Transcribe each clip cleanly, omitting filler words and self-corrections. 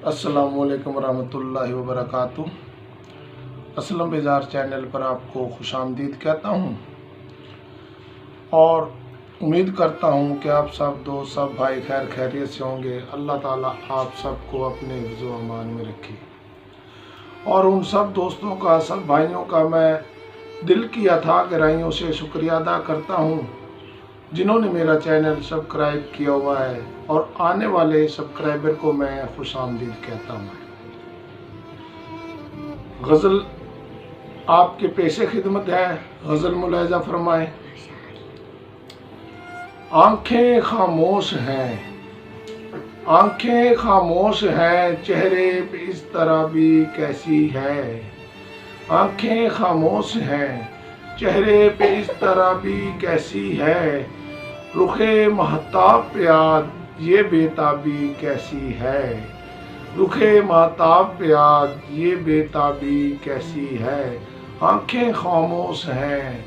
अस्सलामुअलैकुम रहमतुल्लाहि व बरकातुहू। असलम बेजार चैनल पर आपको खुशामदीद कहता हूँ और उम्मीद करता हूँ कि आप सब भाई खैर खैरियत से होंगे। अल्लाह ताला आप सबको अपने हिफ्ज़ व अमान में रखे और उन सब दोस्तों का, सब भाइयों का मैं दिल की अथाह गहराइयों से शुक्रिया अदा करता हूँ जिन्होंने मेरा चैनल सब्सक्राइब किया हुआ है और आने वाले सब्सक्राइबर को मैं खुशामदीद कहता हूँ। गज़ल आपके पेशे खिदमत है। गज़ल मुलाहिज़ा फरमाएं। आंखें खामोश हैं, आंखें खामोश हैं, चेहरे पे इस तरह भी कैसी है। आंखें खामोश हैं, चेहरे पे इस तरह भी कैसी है। रुखे महताब पे याद ये बेताबी कैसी है। रुखे महताब पे याद ये बेताबी कैसी है। आंखें खामोश हैं,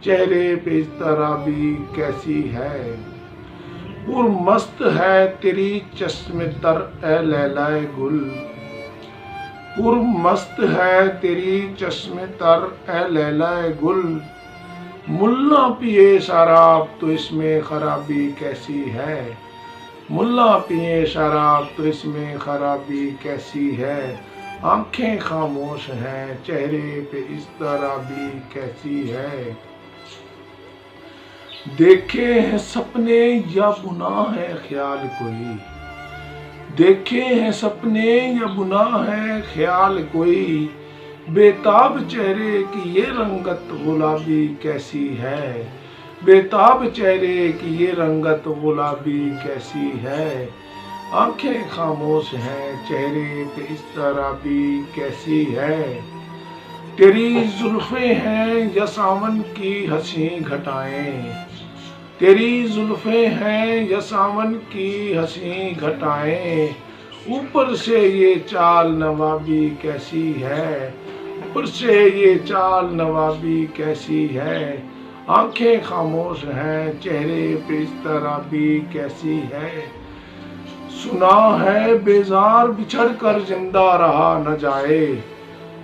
चेहरे पे इस तरह भी कैसी है। पुरमस्त है तेरी चश्मे तर ए लैलाए गुल। पुरमस्त है तेरी चश्मे तर ए लैलाए गुल। मुल्ला पिए शराब तो इसमें खराबी कैसी है। मुल्ला पिए शराब तो इसमें खराबी कैसी है। आंखें खामोश हैं, चेहरे पे इस तरह भी कैसी है। देखे हैं सपने या गुनाह है ख्याल कोई। देखे हैं सपने या गुनाह है ख्याल कोई। बेताब चेहरे की ये रंगत गुलाबी कैसी है। बेताब चेहरे की ये रंगत गुलाबी कैसी है। आंखें खामोश हैं, चेहरे पे इस तरह भी कैसी है। तेरी जुल्फे हैं या सावन की हंसी घटाएं। तेरी जुल्फे हैं या सावन की हंसी घटाएं। ऊपर से ये चाल नवाबी कैसी है। ऊपर से ये चाल नवाबी कैसी है। आंखें खामोश हैं, चेहरे पे इस तरह भी कैसी है। सुना है बेजार बिछड़ कर जिंदा रहा न जाए।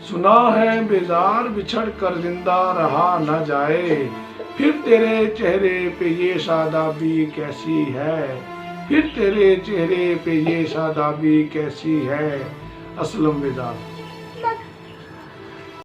सुना है बेजार बिछड़ कर जिंदा रहा न जाए। फिर तेरे चेहरे पे ये शादाबी कैसी है। फिर तेरे चेहरे पे ये शादाबी कैसी है। असलम बेजार।